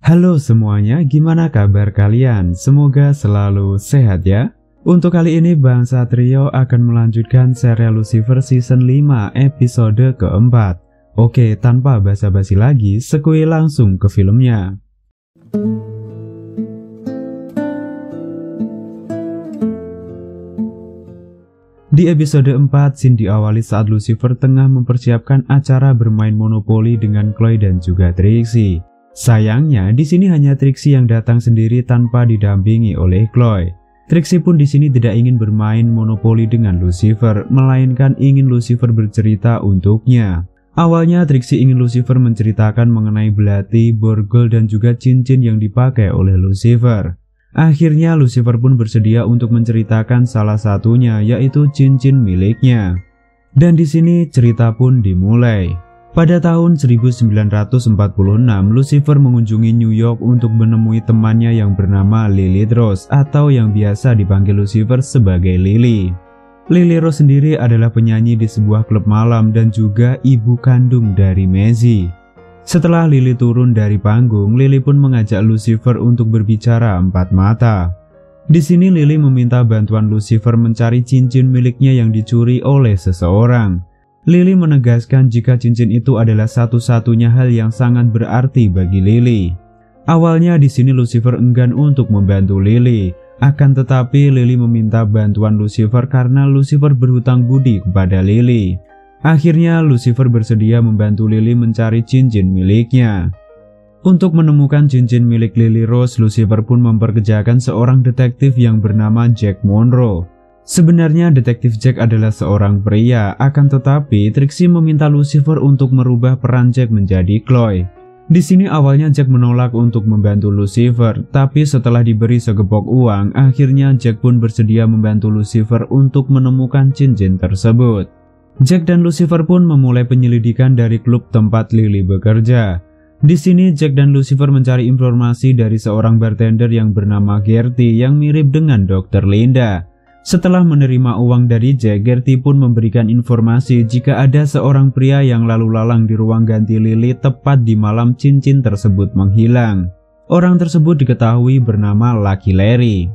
Halo semuanya, gimana kabar kalian? Semoga selalu sehat ya. Untuk kali ini Bang Satrio akan melanjutkan serial Lucifer season 5 episode keempat. Oke, tanpa basa-basi lagi, sekui langsung ke filmnya. Di episode 4, scene diawali saat Lucifer tengah mempersiapkan acara bermain monopoli dengan Chloe dan juga Trixie. Sayangnya, di sini hanya Trixie yang datang sendiri tanpa didampingi oleh Chloe. Trixie pun di sini tidak ingin bermain monopoli dengan Lucifer, melainkan ingin Lucifer bercerita untuknya. Awalnya Trixie ingin Lucifer menceritakan mengenai belati, borgol, dan juga cincin yang dipakai oleh Lucifer. Akhirnya Lucifer pun bersedia untuk menceritakan salah satunya, yaitu cincin miliknya. Dan di sini cerita pun dimulai. Pada tahun 1946, Lucifer mengunjungi New York untuk menemui temannya yang bernama Lilith Rose atau yang biasa dipanggil Lucifer sebagai Lily. Lily Rose sendiri adalah penyanyi di sebuah klub malam dan juga ibu kandung dari Maisie. Setelah Lily turun dari panggung, Lily pun mengajak Lucifer untuk berbicara empat mata. Di sini Lily meminta bantuan Lucifer mencari cincin miliknya yang dicuri oleh seseorang. Lily menegaskan jika cincin itu adalah satu-satunya hal yang sangat berarti bagi Lily. Awalnya di sini Lucifer enggan untuk membantu Lily, akan tetapi Lily meminta bantuan Lucifer karena Lucifer berhutang budi kepada Lily. Akhirnya Lucifer bersedia membantu Lily mencari cincin miliknya. Untuk menemukan cincin milik Lily Rose, Lucifer pun memperkerjakan seorang detektif yang bernama Jack Monroe. Sebenarnya detektif Jack adalah seorang pria, akan tetapi Trixie meminta Lucifer untuk merubah peran Jack menjadi Chloe. Di sini awalnya Jack menolak untuk membantu Lucifer, tapi setelah diberi segepok uang, akhirnya Jack pun bersedia membantu Lucifer untuk menemukan cincin tersebut. Jack dan Lucifer pun memulai penyelidikan dari klub tempat Lily bekerja. Di sini Jack dan Lucifer mencari informasi dari seorang bartender yang bernama Gertie yang mirip dengan Dr. Linda. Setelah menerima uang dari Jack, Gertie pun memberikan informasi jika ada seorang pria yang lalu lalang di ruang ganti Lily tepat di malam cincin tersebut menghilang. Orang tersebut diketahui bernama Lucky Larry.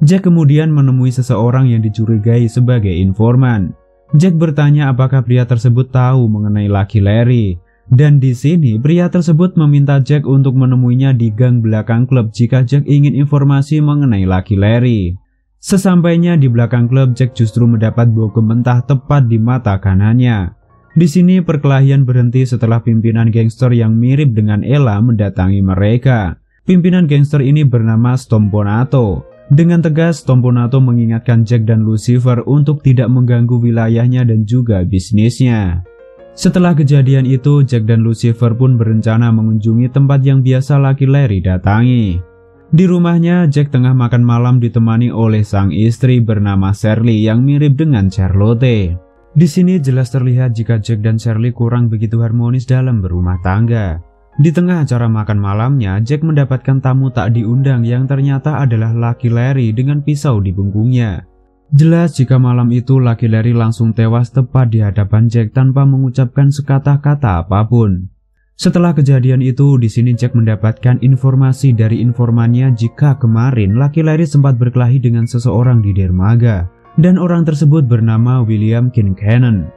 Jack kemudian menemui seseorang yang dicurigai sebagai informan. Jack bertanya apakah pria tersebut tahu mengenai Lucky Larry. Dan di sini pria tersebut meminta Jack untuk menemuinya di gang belakang klub jika Jack ingin informasi mengenai Lucky Larry. Sesampainya di belakang klub, Jack justru mendapat bogem mentah tepat di mata kanannya. Di sini perkelahian berhenti setelah pimpinan gangster yang mirip dengan Ella mendatangi mereka. Pimpinan gangster ini bernama Stomponato. Dengan tegas, Stomponato mengingatkan Jack dan Lucifer untuk tidak mengganggu wilayahnya dan juga bisnisnya. Setelah kejadian itu, Jack dan Lucifer pun berencana mengunjungi tempat yang biasa Lucky Larry datangi. Di rumahnya, Jack tengah makan malam ditemani oleh sang istri bernama Shirley yang mirip dengan Charlotte. Di sini jelas terlihat jika Jack dan Shirley kurang begitu harmonis dalam berumah tangga. Di tengah acara makan malamnya, Jack mendapatkan tamu tak diundang yang ternyata adalah Lucky Larry dengan pisau di punggungnya. Jelas jika malam itu Lucky Larry langsung tewas tepat di hadapan Jack tanpa mengucapkan sekata-kata apapun. Setelah kejadian itu, di sini Jack mendapatkan informasi dari informannya jika kemarin Lucky Larry sempat berkelahi dengan seseorang di dermaga, dan orang tersebut bernama William Kincannon.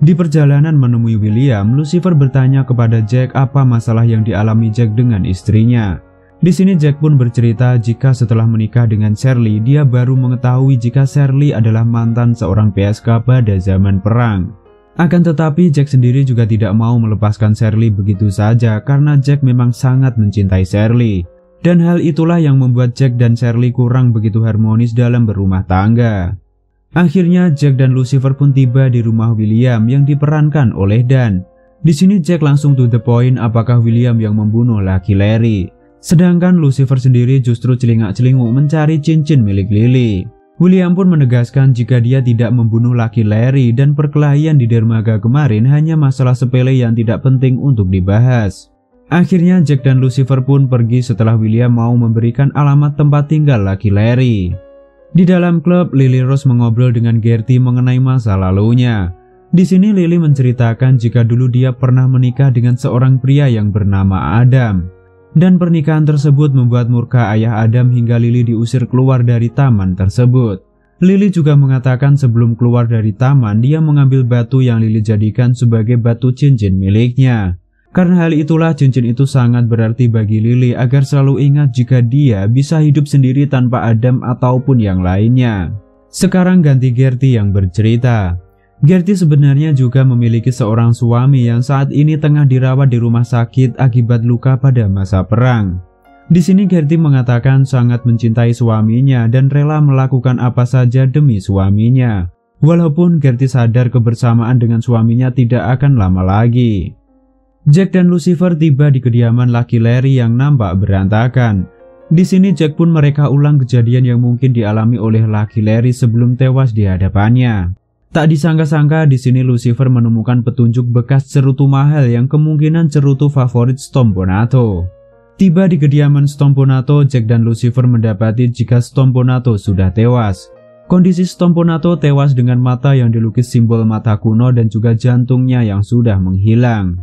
Di perjalanan menemui William, Lucifer bertanya kepada Jack apa masalah yang dialami Jack dengan istrinya. Di sini Jack pun bercerita jika setelah menikah dengan Shirley, dia baru mengetahui jika Shirley adalah mantan seorang PSK pada zaman perang. Akan tetapi Jack sendiri juga tidak mau melepaskan Shirley begitu saja karena Jack memang sangat mencintai Shirley. Dan hal itulah yang membuat Jack dan Shirley kurang begitu harmonis dalam berumah tangga. Akhirnya Jack dan Lucifer pun tiba di rumah William yang diperankan oleh Dan. Di sini Jack langsung to the point apakah William yang membunuh Lucky Larry. Sedangkan Lucifer sendiri justru celingak-celinguk mencari cincin milik Lily. William pun menegaskan jika dia tidak membunuh Lucky Larry dan perkelahian di dermaga kemarin hanya masalah sepele yang tidak penting untuk dibahas. Akhirnya Jack dan Lucifer pun pergi setelah William mau memberikan alamat tempat tinggal Lucky Larry. Di dalam klub, Lily Rose mengobrol dengan Gertie mengenai masa lalunya. Di sini Lily menceritakan jika dulu dia pernah menikah dengan seorang pria yang bernama Adam. Dan pernikahan tersebut membuat murka ayah Adam hingga Lily diusir keluar dari taman tersebut. Lily juga mengatakan sebelum keluar dari taman, dia mengambil batu yang Lily jadikan sebagai batu cincin miliknya. Karena hal itulah cincin itu sangat berarti bagi Lily agar selalu ingat jika dia bisa hidup sendiri tanpa Adam ataupun yang lainnya. Sekarang ganti Gertie yang bercerita. Gertie sebenarnya juga memiliki seorang suami yang saat ini tengah dirawat di rumah sakit akibat luka pada masa perang. Di sini Gertie mengatakan sangat mencintai suaminya dan rela melakukan apa saja demi suaminya. Walaupun Gertie sadar kebersamaan dengan suaminya tidak akan lama lagi. Jack dan Lucifer tiba di kediaman laki Larry yang nampak berantakan. Di sini Jack pun mereka ulang kejadian yang mungkin dialami oleh laki Larry sebelum tewas di hadapannya. Tak disangka-sangka di sini Lucifer menemukan petunjuk bekas cerutu mahal yang kemungkinan cerutu favorit Stomponato. Tiba di kediaman Stomponato, Jack dan Lucifer mendapati jika Stomponato sudah tewas. Kondisi Stomponato tewas dengan mata yang dilukis simbol mata kuno dan juga jantungnya yang sudah menghilang.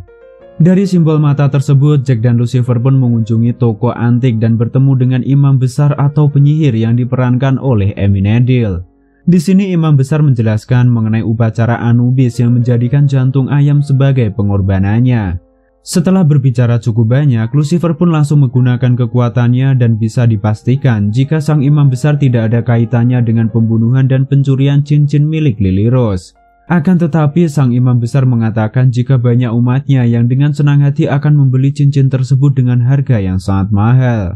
Dari simbol mata tersebut, Jack dan Lucifer pun mengunjungi toko antik dan bertemu dengan imam besar atau penyihir yang diperankan oleh Amy Needle. Di sini imam besar menjelaskan mengenai upacara Anubis yang menjadikan jantung ayam sebagai pengorbanannya. Setelah berbicara cukup banyak, Lucifer pun langsung menggunakan kekuatannya dan bisa dipastikan jika sang imam besar tidak ada kaitannya dengan pembunuhan dan pencurian cincin milik Lily Rose. Akan tetapi sang imam besar mengatakan jika banyak umatnya yang dengan senang hati akan membeli cincin tersebut dengan harga yang sangat mahal.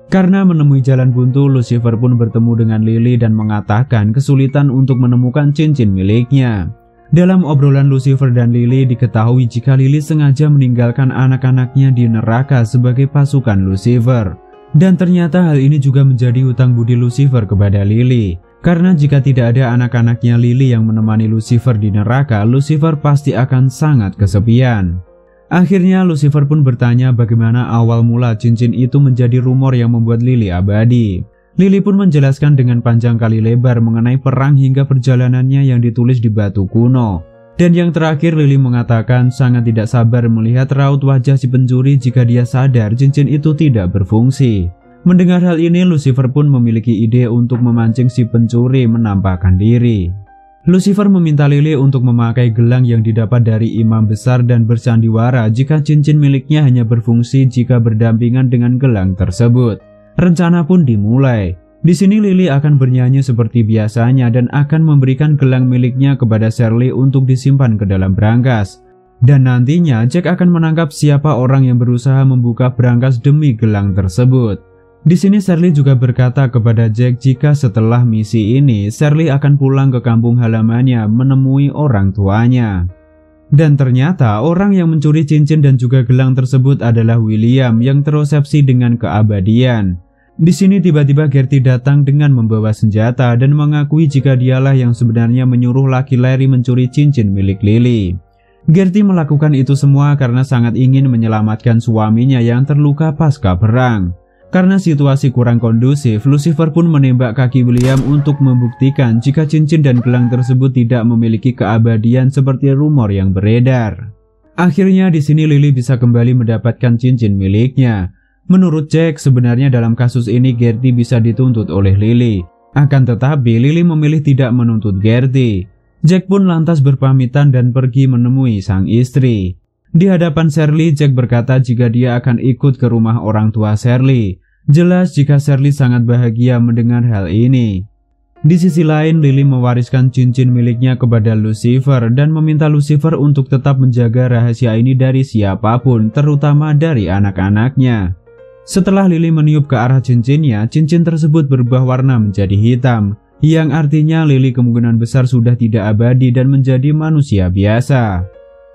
Karena menemui jalan buntu, Lucifer pun bertemu dengan Lily dan mengatakan kesulitan untuk menemukan cincin miliknya. Dalam obrolan Lucifer dan Lily diketahui jika Lily sengaja meninggalkan anak-anaknya di neraka sebagai pasukan Lucifer. Dan ternyata hal ini juga menjadi hutang budi Lucifer kepada Lily. Karena jika tidak ada anak-anaknya Lily yang menemani Lucifer di neraka, Lucifer pasti akan sangat kesepian. Akhirnya Lucifer pun bertanya bagaimana awal mula cincin itu menjadi rumor yang membuat Lily abadi. Lily pun menjelaskan dengan panjang kali lebar mengenai perang hingga perjalanannya yang ditulis di batu kuno. Dan yang terakhir Lily mengatakan sangat tidak sabar melihat raut wajah si pencuri jika dia sadar cincin itu tidak berfungsi. Mendengar hal ini, Lucifer pun memiliki ide untuk memancing si pencuri menampakkan diri. Lucifer meminta Lily untuk memakai gelang yang didapat dari imam besar dan bersandiwara jika cincin miliknya hanya berfungsi jika berdampingan dengan gelang tersebut. Rencana pun dimulai. Di sini Lily akan bernyanyi seperti biasanya dan akan memberikan gelang miliknya kepada Shirley untuk disimpan ke dalam brankas. Dan nantinya Jack akan menangkap siapa orang yang berusaha membuka brankas demi gelang tersebut. Di sini Shirley juga berkata kepada Jack jika setelah misi ini Shirley akan pulang ke kampung halamannya menemui orang tuanya. Dan ternyata orang yang mencuri cincin dan juga gelang tersebut adalah William yang terobsesi dengan keabadian. Di sini tiba-tiba Gertie datang dengan membawa senjata dan mengakui jika dialah yang sebenarnya menyuruh laki Larry mencuri cincin milik Lily. Gertie melakukan itu semua karena sangat ingin menyelamatkan suaminya yang terluka pasca perang. Karena situasi kurang kondusif, Lucifer pun menembak kaki William untuk membuktikan jika cincin dan gelang tersebut tidak memiliki keabadian seperti rumor yang beredar. Akhirnya di sini Lily bisa kembali mendapatkan cincin miliknya. Menurut Jack, sebenarnya dalam kasus ini Gertie bisa dituntut oleh Lily. Akan tetapi Lily memilih tidak menuntut Gertie. Jack pun lantas berpamitan dan pergi menemui sang istri. Di hadapan Shirley, Jack berkata jika dia akan ikut ke rumah orang tua Shirley. Jelas jika Shirley sangat bahagia mendengar hal ini. Di sisi lain, Lily mewariskan cincin miliknya kepada Lucifer dan meminta Lucifer untuk tetap menjaga rahasia ini dari siapapun, terutama dari anak-anaknya. Setelah Lily meniup ke arah cincinnya, cincin tersebut berubah warna menjadi hitam, yang artinya Lily kemungkinan besar sudah tidak abadi dan menjadi manusia biasa.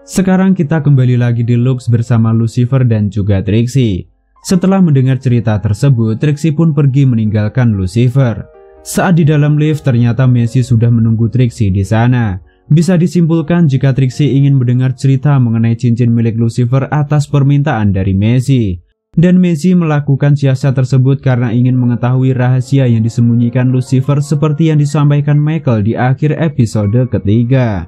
Sekarang kita kembali lagi di Lux bersama Lucifer dan juga Trixie. Setelah mendengar cerita tersebut, Trixie pun pergi meninggalkan Lucifer. Saat di dalam lift, ternyata Messi sudah menunggu Trixie di sana. Bisa disimpulkan jika Trixie ingin mendengar cerita mengenai cincin milik Lucifer atas permintaan dari Messi. Dan Messi melakukan siasat tersebut karena ingin mengetahui rahasia yang disembunyikan Lucifer seperti yang disampaikan Michael di akhir episode ketiga.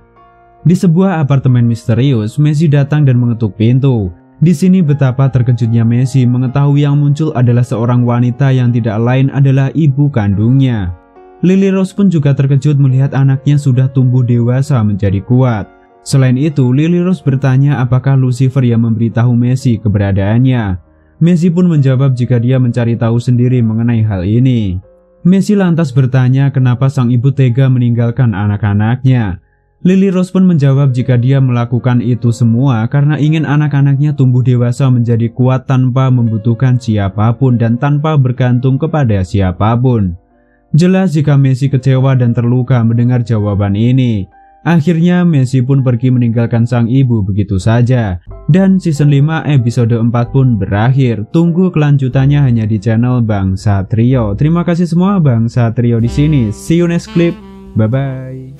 Di sebuah apartemen misterius, Messi datang dan mengetuk pintu. Di sini betapa terkejutnya Messi mengetahui yang muncul adalah seorang wanita yang tidak lain adalah ibu kandungnya. Lily Rose pun juga terkejut melihat anaknya sudah tumbuh dewasa menjadi kuat. Selain itu, Lily Rose bertanya apakah Lucifer yang memberitahu Messi keberadaannya. Messi pun menjawab jika dia mencari tahu sendiri mengenai hal ini. Messi lantas bertanya kenapa sang ibu tega meninggalkan anak-anaknya. Lily Rose pun menjawab jika dia melakukan itu semua karena ingin anak-anaknya tumbuh dewasa menjadi kuat tanpa membutuhkan siapapun dan tanpa bergantung kepada siapapun. Jelas jika Messi kecewa dan terluka mendengar jawaban ini. Akhirnya Messi pun pergi meninggalkan sang ibu begitu saja. Dan season 5 episode 4 pun berakhir. Tunggu kelanjutannya hanya di channel Bang Satrio. Terima kasih semua Bang Satrio di sini. See you next clip. Bye bye.